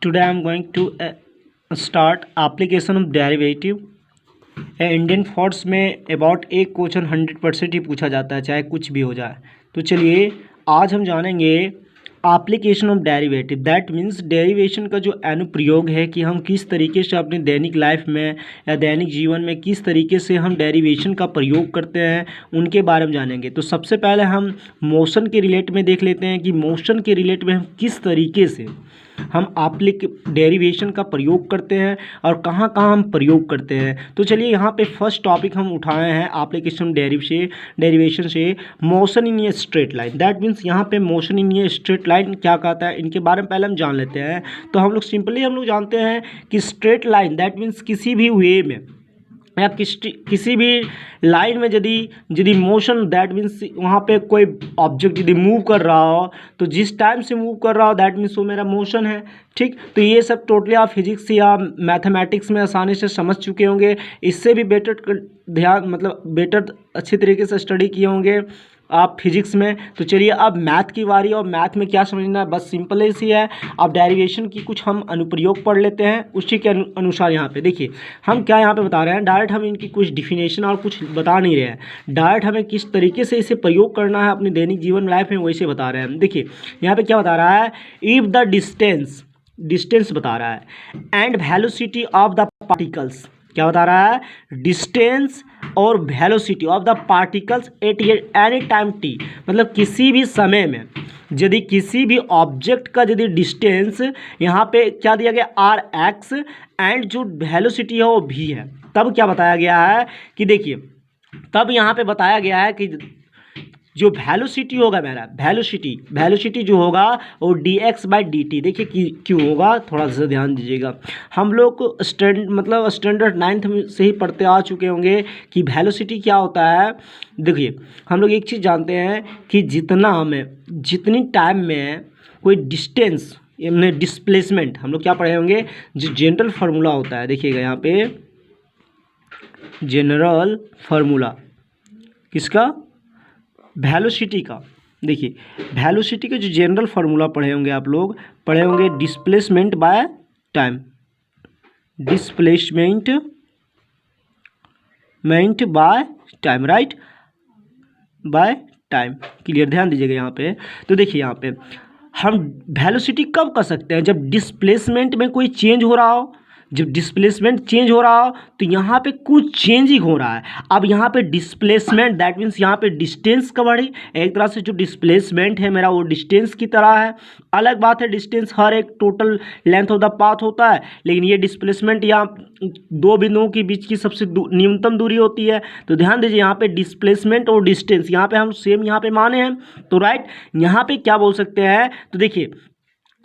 Today I am going to start application of derivative. Indian force में about एक question 100% ही पूछा जाता है, चाहे कुछ भी हो जाए। तो चलिए आज हम जानेंगे application of derivative. That means derivation का जो अनुप्रयोग है कि हम किस तरीके से अपने दैनिक लाइफ में या दैनिक जीवन में किस तरीके से हम डेरिवेशन का प्रयोग करते हैं, उनके बारे में जानेंगे। तो सबसे पहले हम मोशन के रिलेट में देख लेते हैं कि मोशन के रिलेट में हम किस तरीके से हम डेरिवेशन का प्रयोग करते हैं और कहाँ कहाँ हम प्रयोग करते हैं। तो चलिए यहाँ पे फर्स्ट टॉपिक हम उठाए हैं एप्लीकेशन डेरिवेशन से motion in a straight line. That means यहाँ पे motion in a straight line क्या कहता है, इनके बारे में पहले हम जान लेते हैं। तो हम लोग जानते हैं कि स्ट्रेट लाइन दैट मीन्स किसी भी वे में या किसी भी लाइन में यदि मोशन दैट मीन्स वहाँ पे कोई ऑब्जेक्ट यदि मूव कर रहा हो तो जिस टाइम से मूव कर रहा हो दैट मीन्स वो मेरा मोशन है। ठीक, तो ये सब टोटली आप फिजिक्स या मैथमेटिक्स में आसानी से समझ चुके होंगे। इससे भी बेटर अच्छी तरीके से स्टडी किए होंगे आप फिजिक्स में। तो चलिए अब मैथ की बारी, और मैथ में क्या समझना है, बस सिंपल ही है। अब डेरिवेशन की कुछ हम अनुप्रयोग पढ़ लेते हैं, उसी के अनुसार यहाँ पे देखिए हम क्या यहाँ पे बता रहे हैं। डायरेक्ट हम इनकी कुछ डिफिनेशन और कुछ बता नहीं रहे हैं, डायरेक्ट हमें किस तरीके से इसे प्रयोग करना है अपने दैनिक जीवन लाइफ में वैसे बता रहे हैं। देखिए यहाँ पे क्या बता रहा है, इफ़ द डिस्टेंस बता रहा है and velocity of the particles. क्या बता रहा है, डिस्टेंस और velocity of the particles at any time T. मतलब किसी भी समय में यदि किसी भी ऑब्जेक्ट का यदि डिस्टेंस यहाँ पे क्या दिया गया आर एक्स एंड जो वेलोसिटी है वो भी है, तब क्या बताया गया है कि देखिए तब यहाँ पे बताया गया है कि जो वेलोसिटी होगा मेरा वेलोसिटी जो होगा वो dx बाई dt। देखिए क्यों होगा, थोड़ा सा ध्यान दीजिएगा। हम लोग स्टैंडर्ड 9th से ही पढ़ते आ चुके होंगे कि वेलोसिटी क्या होता है। देखिए हम लोग एक चीज़ जानते हैं कि जितनी टाइम में कोई डिस्टेंस डिस्प्लेसमेंट, हम लोग क्या पढ़े होंगे, जो जनरल फार्मूला होता है। देखिएगा यहाँ पे जनरल फार्मूला किसका, वेलोसिटी का। देखिए वेलोसिटी का जो जनरल फार्मूला पढ़े होंगे आप लोग, पढ़े होंगे displacement by time, by time, right, by time. Clear, ध्यान दीजिएगा यहाँ पे। तो देखिए यहाँ पे हम वेलोसिटी कब कर सकते हैं, जब डिस्प्लेसमेंट में कोई चेंज हो रहा हो। जब डिस्प्लेसमेंट चेंज हो रहा हो तो यहाँ पे कुछ चेंजिंग हो रहा है। अब यहाँ पे डिस्प्लेसमेंट दैट मीन्स यहाँ पे डिस्टेंस का बढ़ी, एक तरह से जो डिस्प्लेसमेंट है मेरा वो डिस्टेंस की तरह है। अलग बात है डिस्टेंस हर एक total length of the path होता है, लेकिन ये डिस्प्लेसमेंट यहाँ दो बिंदुओं के बीच की सबसे न्यूनतम दूरी होती है। तो ध्यान दीजिए यहाँ पे डिस्प्लेसमेंट और डिस्टेंस यहाँ पे हम सेम यहाँ पे माने हैं, तो राइट यहाँ पे क्या बोल सकते हैं। तो देखिए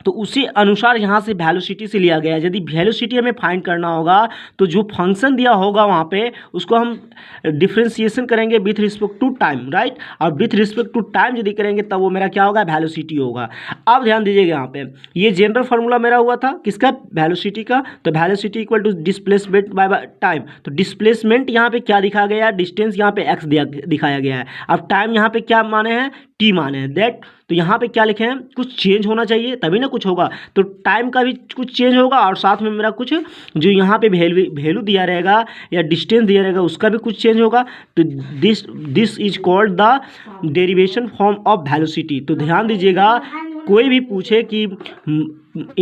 तो उसी अनुसार यहाँ से वेलोसिटी से लिया गया है। यदि वेलोसिटी हमें फाइंड करना होगा तो जो फंक्शन दिया होगा वहाँ पे उसको हम डिफ्रेंशिएशन करेंगे with respect to time, right. और विथ रिस्पेक्ट टू टाइम यदि करेंगे तब वो मेरा क्या होगा, वेलोसिटी होगा। अब ध्यान दीजिएगा यहाँ पे ये जनरल फार्मूला मेरा हुआ था किसका, वेलोसिटी का। तो velocity equal to displacement by time. तो डिस्प्लेसमेंट यहाँ पे क्या दिखाया गया है, डिस्टेंस यहाँ पे एक्स दिखाया गया है। अब टाइम यहाँ पे क्या माने हैं, टी माने हैं दैट। तो यहाँ पे क्या लिखे हैं, कुछ चेंज होना चाहिए तभी ना कुछ होगा। तो टाइम का भी कुछ चेंज होगा और साथ में मेरा कुछ जो यहाँ पे वैल्यू दिया रहेगा या डिस्टेंस दिया रहेगा उसका भी कुछ चेंज होगा। तो this is called the derivation form of velocity. तो ध्यान दीजिएगा कोई भी पूछे कि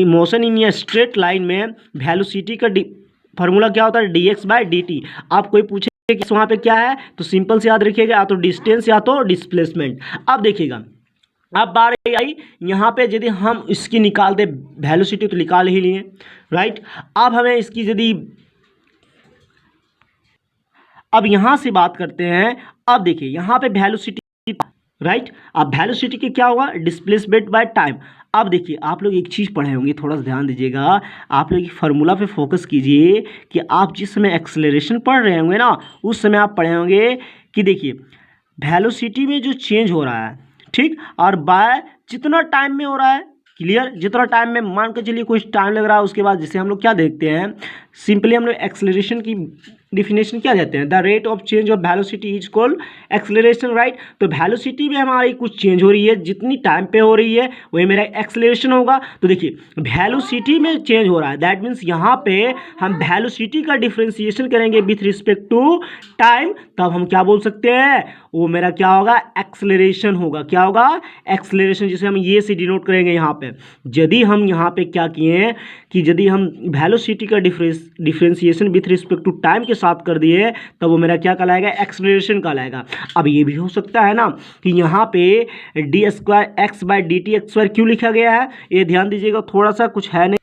motion in a straight line में वेलोसिटी का फार्मूला क्या होता है, dx बाय dt। आप कोई पूछे कि वहाँ पे क्या है तो सिंपल से याद रखिएगा, या तो डिस्टेंस या तो डिस्प्लेसमेंट। अब देखिएगा अब बारी आई यहाँ पे यदि हम इसकी निकाल दे वेलोसिटी तो निकाल ही लिए, राइट। अब हमें इसकी यदि अब यहाँ से बात करते हैं। अब देखिए यहाँ पे वेलोसिटी, राइट। अब वेलोसिटी के क्या हुआ, डिस्प्लेसमेंट बाय टाइम। अब देखिए आप लोग एक चीज़ पढ़े होंगे, थोड़ा सा ध्यान दीजिएगा, आप लोग फार्मूला पे फोकस कीजिए कि आप जिस समय एक्सेलरेशन पढ़ रहे होंगे ना उस समय आप पढ़े होंगे कि देखिए वेलोसिटी में जो चेंज हो रहा है, ठीक, और बाय जितना टाइम में हो रहा है, क्लियर, जितना टाइम में मान के चलिए कुछ टाइम लग रहा है उसके बाद जैसे हम लोग क्या देखते हैं, सिंपली हम लोग एक्सेलरेशन की डिफिनेशन क्या देते हैं, the rate of change of velocity is called acceleration, right. तो वेलोसिटी में हमारी कुछ चेंज हो रही है, जितनी टाइम पे हो रही है वही मेरा एक्सेलरेशन होगा। तो देखिए वेलोसिटी में चेंज हो रहा है, दैट मीन्स यहाँ पे हम वेलोसिटी का डिफ्रेंसिएशन करेंगे विथ रिस्पेक्ट टू टाइम, तब हम क्या बोल सकते हैं, वो मेरा क्या होगा, एक्सेलरेशन होगा। क्या होगा, एक्सेलरेशन, जिसे हम ये से डिनोट करेंगे यहाँ पे। यदि हम यहाँ पे क्या किए हैं कि यदि हम वेलोसिटी का differentiation with respect to time के साथ कर दिए, तब वो मेरा क्या कहलाएगा, एक्सेलरेशन कहलाएगा। अब ये भी हो सकता है ना कि यहाँ पे D square x by D T x square क्यों लिखा गया है, ये ध्यान दीजिएगा, थोड़ा सा कुछ है नहीं।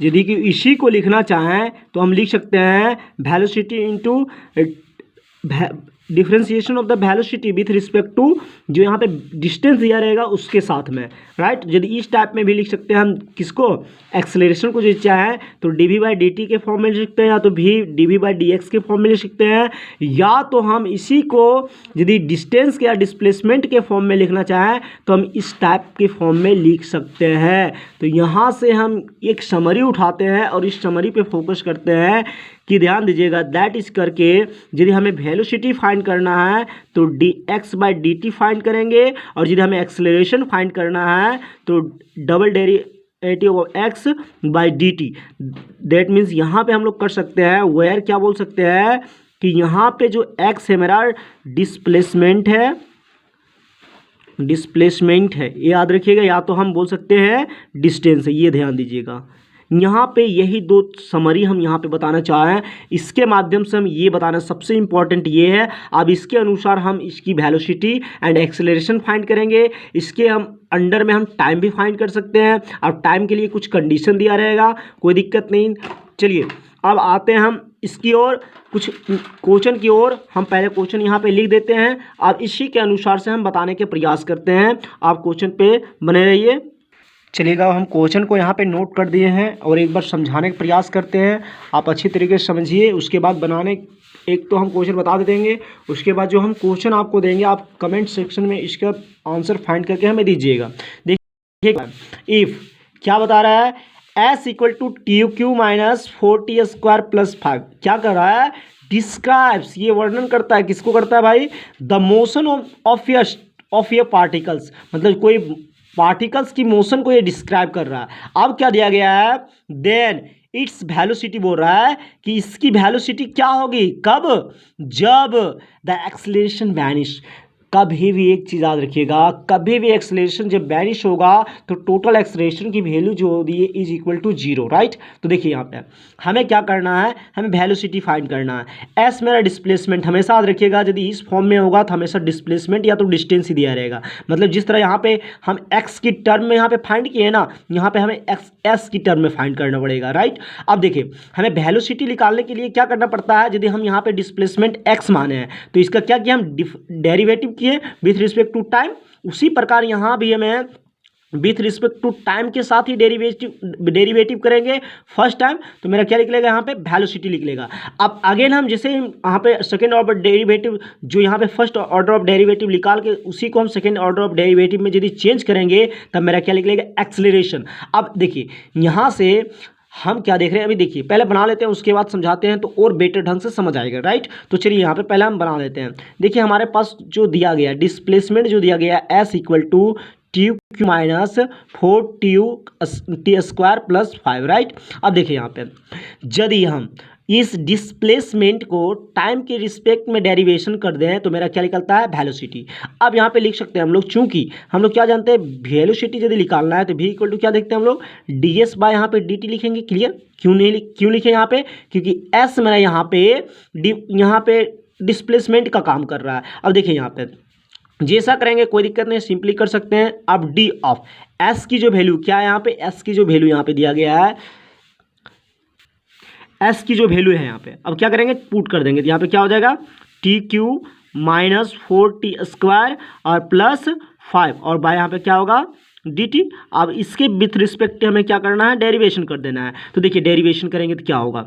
यदि कि इसी को लिखना चाहें तो हम लिख सकते हैं velocity into differentiation of the velocity with respect to जो यहाँ पे डिस्टेंस दिया रहेगा उसके साथ में, राइट। यदि इस टाइप में भी लिख सकते हैं हम किसको, एक्सेलरेशन को, जो चाहे तो D V by D T के फॉर्म में लिख सकते हैं, या तो भी D V by D X के फॉर्म में लिख सकते हैं, या तो हम इसी को यदि डिस्टेंस या डिस्प्लेसमेंट के फॉर्म में लिखना चाहें तो हम इस टाइप के फॉर्म में लिख सकते हैं। तो यहाँ से हम एक समरी उठाते हैं और इस समरी पे फोकस करते हैं कि ध्यान दीजिएगा, दैट इज करके यदि हमें वेलोसिटी फाइंड करना है तो D x by D T find करेंगे, और यदि हमें एक्सेलरेशन फाइंड करना है तो double derivative of x by D T. That means यहाँ पे हम लोग कर सकते हैं वेयर, क्या बोल सकते हैं कि यहाँ पे जो एक्स है मेरा डिस्प्लेसमेंट है, डिस्प्लेसमेंट है, ये याद रखिएगा, या तो हम बोल सकते हैं डिस्टेंस है, ये ध्यान दीजिएगा। यहाँ पे यही दो समरी हम यहाँ पे बताना चाह रहे हैं, इसके माध्यम से हम ये बताना, सबसे इम्पॉर्टेंट ये है। अब इसके अनुसार हम इसकी वेलोसिटी एंड एक्सेलरेशन फाइंड करेंगे, इसके हम अंडर में हम टाइम भी फाइंड कर सकते हैं, और टाइम के लिए कुछ कंडीशन दिया रहेगा, कोई दिक्कत नहीं। चलिए अब आते हैं हम इसकी ओर, कुछ क्वेश्चन की ओर। हम पहले क्वेश्चन यहाँ पे लिख देते हैं, अब इसी के अनुसार से हम बताने के प्रयास करते हैं, आप क्वेश्चन पे बने रहिए। चलिएगा हम क्वेश्चन को यहाँ पे नोट कर दिए हैं और एक बार समझाने का प्रयास करते हैं, आप अच्छी तरीके से समझिए, उसके बाद बनाने, एक तो हम क्वेश्चन बता देंगे, उसके बाद जो हम क्वेश्चन आपको देंगे आप कमेंट सेक्शन में इसका आंसर फाइंड करके हमें दीजिएगा। देखिए इफ़ क्या बता रहा है, S equal to T cube minus 4t square plus 5, क्या कर रहा है, डिस्क्राइब्स, ये वर्णन करता है, किसको करता है भाई, द मोशन ऑफ ये पार्टिकल्स, मतलब कोई पार्टिकल्स की मोशन को ये डिस्क्राइब कर रहा है। अब क्या दिया गया है, देन इट्स वेलोसिटी बोल रहा है कि इसकी वेलोसिटी क्या होगी, कब, जब द एक्सेलरेशन वैनिश, कभी भी एक चीज़ याद रखिएगा, कभी भी एक्सेलरेशन जब वैनिश होगा तो टोटल एक्सेलरेशन की वैल्यू जो होती है इज इक्वल टू 0, राइट। तो देखिए यहाँ पे हमें क्या करना है, हमें वेलोसिटी फाइंड करना है। एस मेरा डिस्प्लेसमेंट, हमेशा याद रखिएगा यदि इस फॉर्म में होगा तो हमेशा डिस्प्लेसमेंट या तो डिस्टेंस ही दिया रहेगा, मतलब जिस तरह यहाँ पे हम एक्स की टर्म में यहाँ पे फाइंड किए ना, यहाँ पे हमें एक्स एस की टर्म में फाइंड करना पड़ेगा, राइट। अब देखिए हमें वेलोसिटी निकालने के लिए क्या करना पड़ता है, यदि हम यहाँ पे डिस्प्लेसमेंट एक्स माने हैं तो इसका क्या किया, हम derivative with respect to time, उसी प्रकार यहाँ भी हमें विथ रिस्पेक्ट टू टाइम के साथ ही डेरिवेटिव करेंगे फर्स्ट टाइम, तो मेरा क्या निकलेगा यहाँ पे, वेलोसिटी निकलेगा। अब अगेन हम जैसे यहाँ पे सेकेंड ऑर्डर डेरिवेटिव, जो यहाँ पे फर्स्ट ऑर्डर ऑफ डेरिवेटिव निकाल के उसी को हम सेकेंड ऑर्डर ऑफ डेरिवेटिव में यदि चेंज करेंगे तब मेरा क्या निकलेगा, एक्सेलरेशन। अब देखिए यहाँ से हम क्या देख रहे हैं, अभी देखिए पहले बना लेते हैं उसके बाद समझाते हैं तो और बेटर ढंग से समझ आएगा, राइट। तो चलिए यहाँ पे पहले हम बना लेते हैं। देखिए हमारे पास जो दिया गया डिस्प्लेसमेंट जो दिया गया S equal to T cube minus 4t square plus 5, right. अब देखिए यहाँ पे यदि हम इस डिस्प्लेसमेंट को टाइम के रिस्पेक्ट में डेरिवेशन कर दें तो मेरा क्या निकलता है, वेलोसिटी। अब यहाँ पे लिख सकते हैं हम लोग, चूंकि हम लोग क्या जानते हैं, वेलोसिटी यदि निकालना है तो v इक्वल टू क्या देखते हैं हम लोग, डी एस बाय यहाँ पे डी टी लिखेंगे, क्लियर। क्यों लिखे यहाँ पे, क्योंकि एस मेरा यहाँ पे डिस्प्लेसमेंट का काम कर रहा है। अब देखिए यहाँ पे जैसा करेंगे कोई दिक्कत नहीं, सिंपली कर सकते हैं। अब डी ऑफ एस की जो वैल्यू क्या है, यहाँ पे एस की जो वैल्यू यहाँ पे दिया गया है, एस की जो वैल्यू है यहाँ पे, अब क्या करेंगे, पुट कर देंगे, तो यहाँ पे क्या हो जाएगा, T cube minus 4t square और प्लस 5, और बाय यहाँ पे क्या होगा, डी टी। अब इसके विथ रिस्पेक्ट हमें क्या करना है, डेरिवेशन कर देना है। तो देखिए डेरिवेशन करेंगे तो क्या होगा,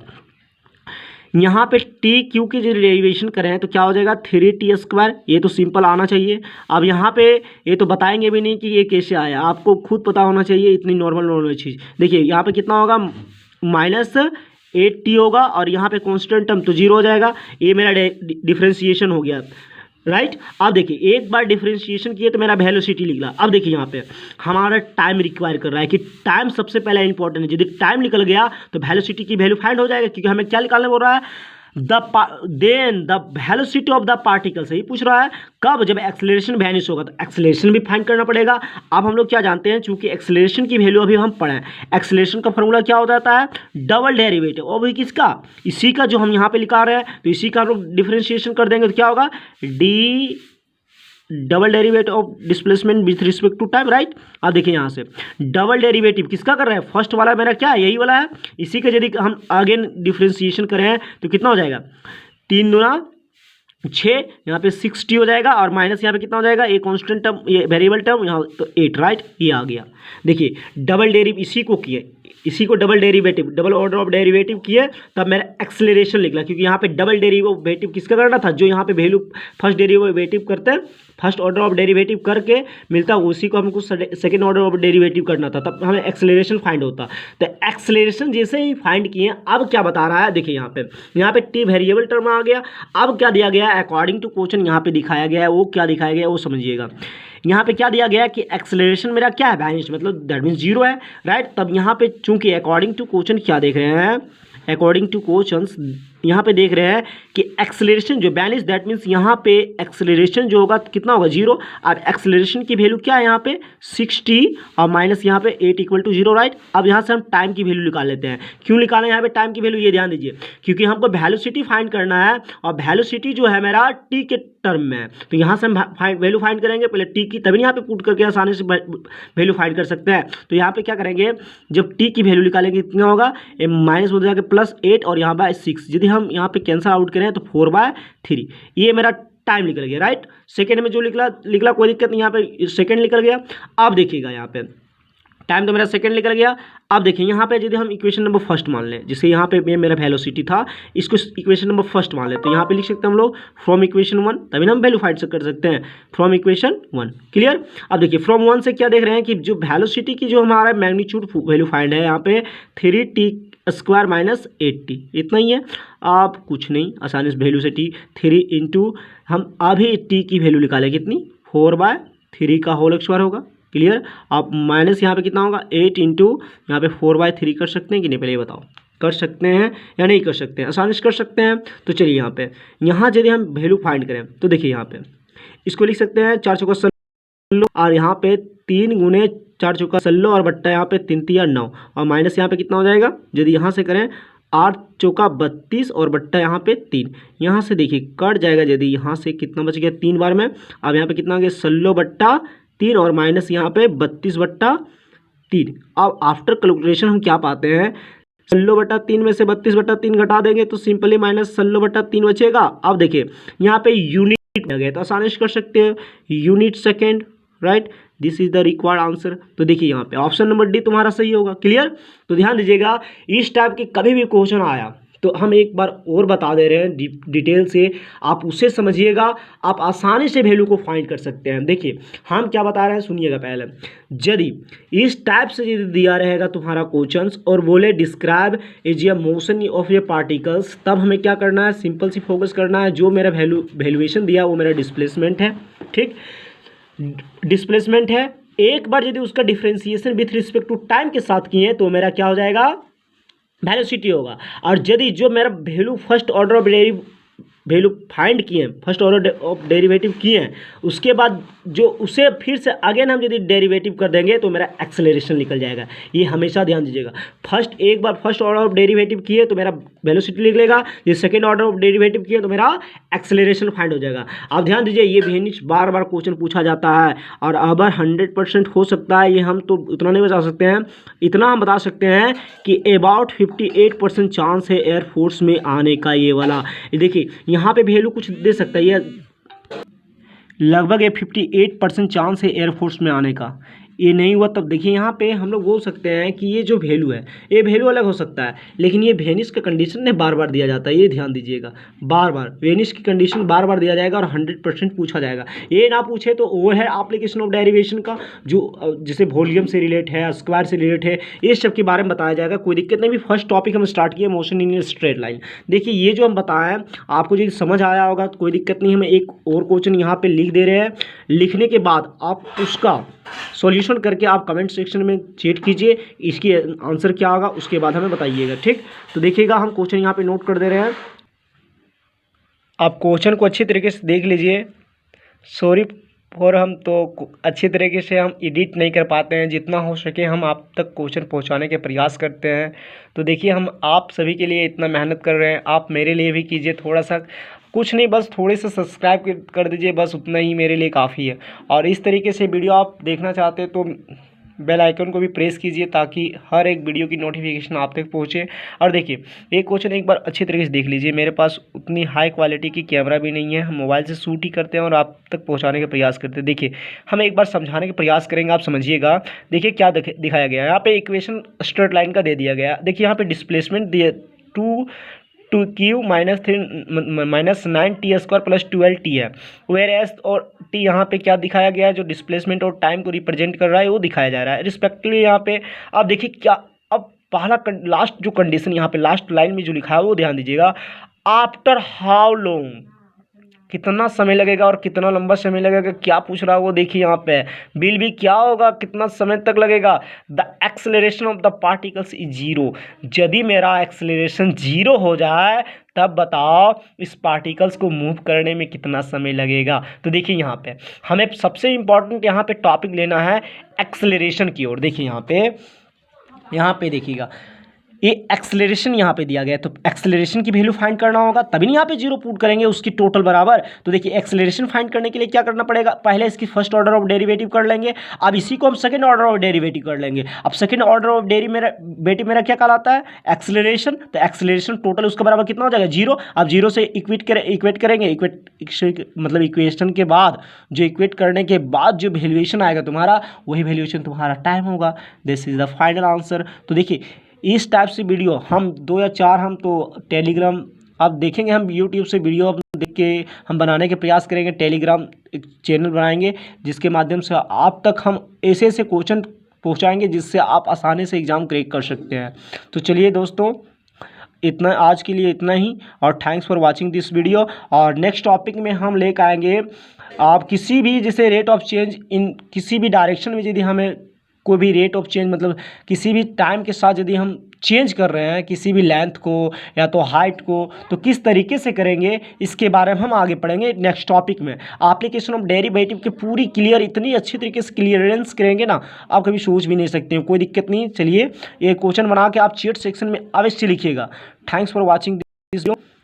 यहाँ पे टी क्यू की जो डेरिवेशन करें तो क्या हो जाएगा, 3t स्क्वायर, ये तो सिंपल आना चाहिए। अब यहाँ पे ये तो बताएंगे भी नहीं कि ये कैसे आया, आपको खुद पता होना चाहिए, इतनी नॉर्मल चीज़। देखिए यहाँ पे कितना होगा, माइनस 80 होगा और यहाँ पे कांस्टेंट टर्म तो 0 हो जाएगा। ये मेरा डिफरेंशिएशन हो गया, राइट। अब देखिए एक बार डिफरेंशिएशन किए तो मेरा वेलोसिटी निकला। अब देखिए यहाँ पे हमारा टाइम रिक्वायर कर रहा है कि टाइम सबसे पहले इंपॉर्टेंट है। यदि टाइम निकल गया तो वेलोसिटी की वैल्यू फाइंड हो जाएगा, क्योंकि हमें क्या निकालने बोल रहा है, then the velocity of the particle से ही पूछ रहा है। कब, जब एक्सेलरेशन वैनिश होगा, तो एक्सेलरेशन भी फाइंड करना पड़ेगा। अब हम लोग क्या जानते हैं, चूंकि एक्सेलरेशन की वैल्यू अभी हम पढ़े, एक्सेलरेशन का फॉर्मूला क्या हो जाता है, डबल डेरिवेटिव। और वही किसका, इसी का जो हम यहाँ पे लिखा रहे हैं, तो इसी का हम लोग डिफरेंशिएशन कर देंगे तो क्या होगा, D double derivative of displacement with respect to time, right. अब देखिए यहाँ से डबल डेरिवेटिव किसका कर रहे हैं, फर्स्ट वाला मेरा क्या है, यही वाला है। इसी का यदि हम अगेन डिफरेंशिएशन करें तो कितना हो जाएगा, 3 दूना 6, यहाँ पे 60 हो जाएगा और माइनस यहाँ पे कितना हो जाएगा, ये कांस्टेंट टर्म, ये वेरिएबल टर्म, यहाँ तो 8, राइट। ये आ गया। देखिए डबल डेरिव इसी को किए, इसी को double derivative, double order of derivative किए, तब मेरा एक्सेलरेशन निकला, क्योंकि यहाँ पे डबल डेरिवेटिव किसका करना था, जो यहाँ पे वैल्यू फर्स्ट डेरिवेटिव करते हैं, फर्स्ट ऑर्डर ऑफ डेरिवेटिव करके मिलता है, उसी को हमको सेकंड ऑर्डर ऑफ डेरिवेटिव करना था, तब हमें एक्सेलरेशन फाइंड होता। तो एक्सेलरेशन जैसे ही फाइंड किए, अब क्या बता रहा है, देखिए यहाँ पे टी वेरिएबल टर्म आ गया। अब क्या दिया गया है, अकॉर्डिंग टू क्वेश्चन यहाँ पे दिखाया गया है, वो क्या दिखाया गया है वो समझिएगा। यहाँ पे क्या दिया गया है कि एक्सेलरेशन मेरा क्या है, वैनिश, मतलब दैट मीन्स 0 है, राइट। तब यहाँ पे चूंकि अकॉर्डिंग टू क्वेश्चन क्या देख रहे हैं, अकॉर्डिंग टू क्वेश्चंस यहाँ पे देख रहे हैं कि एक्सेलरेशन जो वैनिश, दैट मीन्स यहाँ पे एक्सेलरेशन जो होगा कितना होगा, 0। और एक्सेलरेशन की वैल्यू क्या है यहाँ पे 60 और माइनस यहाँ पे 8 इक्वल टू 0, राइट। अब यहाँ से हम टाइम की वैल्यू निकाल लेते हैं। क्यों निकालें यहाँ पे टाइम की वैल्यू, ये ध्यान दीजिए, क्योंकि हमको वेलोसिटी फाइंड करना है और वेलोसिटी जो है मेरा टी के टर्म में है। तो यहाँ से हम वैल्यू फाइंड करेंगे पहले टी की, तभी यहाँ पे पुट करके आसानी से वैल्यू फाइंड कर सकते हैं। तो यहाँ पे क्या करेंगे, जब टी की वैल्यू निकालेंगे कितना होगा, माइनस हो जाएगा +8 और यहाँ बाय 6, यदि हम यहाँ पे कैंसिल आउट करें तो 4/3, ये मेरा टाइम निकल गया, राइट। सेकेंड में जो निकला कोई दिक्कत नहीं, यहाँ पे सेकेंड निकल गया। अब देखिएगा यहाँ पे टाइम तो मेरा सेकंड निकल गया। अब देखिए यहाँ पे यदि हम इक्वेशन नंबर फर्स्ट मान लें, जैसे यहाँ पे मेरा वेलोसिटी था, इसको इक्वेशन नंबर फर्स्ट मान लें, तो यहाँ पे लिख सकते हैं हम लोग फ्रॉम इक्वेशन 1, तभी ना हम वैल्यू फाइंड कर सकते हैं, फ्रॉम इक्वेशन 1, क्लियर। अब देखिए फ्रॉम 1 से क्या देख रहे हैं कि जो वेलोसिटी की जो हमारा मैग्नीट्यूड वैल्यू फाइंड है यहाँ पे 3t² - 80, इतना ही है। आप कुछ नहीं, आसानी से वैल्यू से टी 3 इंटू हम अभी टी की वैल्यू निकालें कितनी, 4/3 का होल स्क्वायर होगा, क्लियर। आप माइनस यहाँ पे कितना होगा, 8 इंटू यहाँ पे 4/3 कर सकते हैं कि नहीं, पहले ये बताओ, कर सकते हैं या नहीं कर सकते हैं, आसानी से कर सकते हैं। तो चलिए यहाँ यदि हम वैल्यू फाइंड करें तो देखिए यहाँ पे इसको लिख सकते हैं 4 चौका 16 और यहाँ पे 3 गुने 4 चौका 16 और बट्टा यहाँ पे 3 तिया 9 और माइनस यहाँ पे कितना हो जाएगा, यदि यहाँ से करें 8 चौका 32 और बट्टा यहाँ पे 3, यहाँ से देखिए कट जाएगा, यदि यहाँ से कितना बच गया 3 बार में। अब यहाँ पे कितना हो गया 16/3 और माइनस यहाँ पे 32/3। अब आफ्टर कैलकुलेशन हम क्या पाते हैं, 16/3 में से 32/3 घटा देंगे तो सिंपली -16/3 बचेगा। अब देखिए यहाँ पे यूनिट आ गया, तो आसानी से कर सकते हैं unit second, right. This is the required answer. तो देखिए यहाँ पे ऑप्शन नंबर डी तुम्हारा सही होगा, क्लियर। तो ध्यान दीजिएगा, इस टाइप के कभी भी क्वेश्चन आया तो हम एक बार और बता दे रहे हैं डिटेल से, आप उसे समझिएगा, आप आसानी से वैल्यू को फाइंड कर सकते हैं। देखिए हम क्या बता रहे हैं, सुनिएगा पहले। यदि इस टाइप से यदि दिया रहेगा तुम्हारा क्वेश्चन और बोले describe as a motion of a particles, तब हमें क्या करना है, सिंपल सी फोकस करना है। जो मेरा वैल्यूएशन दिया वो मेरा डिस्प्लेसमेंट है, ठीक, डिस्प्लेसमेंट है। एक बार यदि उसका differentiation with respect to time के साथ किए तो मेरा क्या हो जाएगा, वेलोसिटी होगा। और यदि जो मेरा value first order of value find किए हैं, फर्स्ट ऑर्डर ऑफ डेरिवेटिव किए हैं, उसके बाद जो उसे फिर से अगेन हम यदि डेरिवेटिव कर देंगे तो मेरा एक्सेलरेशन निकल जाएगा। ये हमेशा ध्यान दीजिएगा, एक बार फर्स्ट ऑर्डर ऑफ डेरिवेटिव किए तो मेरा वेलोसिटी निकलेगा, ये सेकंड ऑर्डर ऑफ डेरिवेटिव किए तो मेरा एक्सेलरेशन फाइंड हो जाएगा। अब ध्यान दीजिए, ये वेनिश बार बार क्वेश्चन पूछा जाता है और अगर 100% हो सकता है, ये हम तो उतना नहीं बता सकते हैं, इतना हम बता सकते हैं कि अबाउट 58% चांस है एयरफोर्स में आने का। ये वाला देखिए यहाँ पे वैल्यू कुछ दे सकता है, ये लगभग 58% चांस है एयरफोर्स में आने का। ये नहीं हुआ तब देखिए यहाँ पे हम लोग बोल सकते हैं कि ये जो वैल्यू है, ये वैल्यू अलग हो सकता है, लेकिन ये वेनिस का कंडीशन ने बार बार दिया जाता है, ये ध्यान दीजिएगा। बार बार वेनिस की कंडीशन बार बार दिया जाएगा और 100% पूछा जाएगा। ये ना पूछे तो वो है एप्लीकेशन ऑफ डेरिवेशन का, जो जैसे वॉल्यूम से रिलेट है, स्क्वायर से रिलेट है, ये सब के बारे में बताया जाएगा, कोई दिक्कत नहीं। भी फर्स्ट टॉपिक हम स्टार्ट किए मोशन इन स्ट्रेट लाइन। देखिए ये जो हम बताएं आपको यदि समझ आया होगा तो कोई दिक्कत नहीं। हम एक और क्वेश्चन यहाँ पे लिख दे रहे हैं, लिखने के बाद आप उसका सॉल्यूशन करके आप कमेंट सेक्शन में चेक कीजिए, इसकी आंसर क्या होगा उसके बाद हमें बताइएगा, ठीक। तो देखिएगा हम क्वेश्चन यहाँ पे नोट कर दे रहे हैं, आप क्वेश्चन को अच्छी तरीके से देख लीजिए। सॉरी फॉर हम तो अच्छी तरीके से हम एडिट नहीं कर पाते हैं, जितना हो सके हम आप तक क्वेश्चन पहुंचाने के प्रयास करते हैं। तो देखिए हम आप सभी के लिए इतना मेहनत कर रहे हैं, आप मेरे लिए भी कीजिए थोड़ा सा, कुछ नहीं बस थोड़े से सब्सक्राइब कर दीजिए, बस उतना ही मेरे लिए काफ़ी है। और इस तरीके से वीडियो आप देखना चाहते हैं तो बेल आइकन को भी प्रेस कीजिए ताकि हर एक वीडियो की नोटिफिकेशन आप तक पहुंचे। और देखिए ये क्वेश्चन एक बार अच्छी तरीके से देख लीजिए, मेरे पास उतनी हाई क्वालिटी की कैमरा भी नहीं है, हम मोबाइल से शूट ही करते हैं और आप तक पहुंचाने का प्रयास करते हैं। देखिए हम एक बार समझाने का प्रयास करेंगे, आप समझिए। देखिए क्या दिखाया गया है यहाँ पे, इक्वेशन स्ट्रेट लाइन का दे दिया गया। देखिए यहाँ पे डिस्प्लेसमेंट दिए 2q -9 t square plus 12 t है, वेयर एस और t यहाँ पे क्या दिखाया गया है, जो डिस्प्लेसमेंट और टाइम को रिप्रेजेंट कर रहा है वो दिखाया जा रहा है रिस्पेक्टिवली। यहाँ पे आप देखिए क्या, अब पहला लास्ट जो कंडीशन यहाँ पे लास्ट लाइन में जो लिखा है वो ध्यान दीजिएगा। आफ्टर हाउ लॉन्ग, कितना समय लगेगा और कितना लंबा समय लगेगा, क्या पूछ रहा है वो देखिए यहाँ पे। बिल भी क्या होगा, कितना समय तक लगेगा। The acceleration of the particles is zero, यदि मेरा एक्सेलरेशन जीरो हो जाए तब बताओ इस पार्टिकल्स को मूव करने में कितना समय लगेगा। तो देखिए यहाँ पे हमें सबसे इंपॉर्टेंट यहाँ पे टॉपिक लेना है एक्सेलरेशन की ओर। देखिए यहाँ पे देखिएगा ये एक्सेलरेशन यहाँ पे दिया गया है, तो एक्सेलरेशन की वैल्यू फाइंड करना होगा, तभी नहीं यहाँ पे जीरो पुट करेंगे उसकी टोटल बराबर। तो देखिए एक्सेलरेशन फाइंड करने के लिए क्या करना पड़ेगा, पहले इसकी फर्स्ट ऑर्डर ऑफ डेरिवेटिव कर लेंगे, अब इसी को हम सेकंड ऑर्डर ऑफ डेरिवेटिव कर लेंगे। अब सेकंड ऑर्डर ऑफ डेरिवेटिव मेरा क्या कहलाता है, एक्सेलरेशन। तो एक्सेलरेशन टोटल उसका बराबर कितना हो जाएगा, जीरो। अब जीरो से इक्वेट करेंगे, मतलब इक्वेशन के बाद जो इक्वेट करने के बाद जो वैल्यूएशन आएगा तुम्हारा, वही वैल्यूएशन तुम्हारा टाइम होगा। This is the final answer. तो देखिए इस टाइप से वीडियो हम 2 या 4 हम तो टेलीग्राम आप देखेंगे, हम यूट्यूब से वीडियो देख के हम बनाने के प्रयास करेंगे, टेलीग्राम एक चैनल बनाएंगे जिसके माध्यम से आप तक हम ऐसे ऐसे क्वेश्चन पहुंचाएंगे जिससे आप आसानी से एग्ज़ाम क्रैक कर सकते हैं। तो चलिए दोस्तों इतना आज के लिए इतना ही, और thanks for watching this video. और नेक्स्ट टॉपिक में हम लेकर आएंगे आप किसी भी जैसे रेट ऑफ चेंज इन किसी भी डायरेक्शन में, यदि हमें कोई भी रेट ऑफ चेंज मतलब किसी भी टाइम के साथ यदि हम चेंज कर रहे हैं किसी भी लेंथ को या तो हाइट को, तो किस तरीके से करेंगे इसके बारे में हम आगे पढ़ेंगे नेक्स्ट टॉपिक में। एप्लीकेशन ऑफ डेरिवेटिव की पूरी क्लियर इतनी अच्छी तरीके से क्लियरेंस करेंगे ना, आप कभी सोच भी नहीं सकते हैं, कोई दिक्कत नहीं। चलिए ये क्वेश्चन बना के आप चैट सेक्शन में अवश्य लिखिएगा। Thanks for watching this video.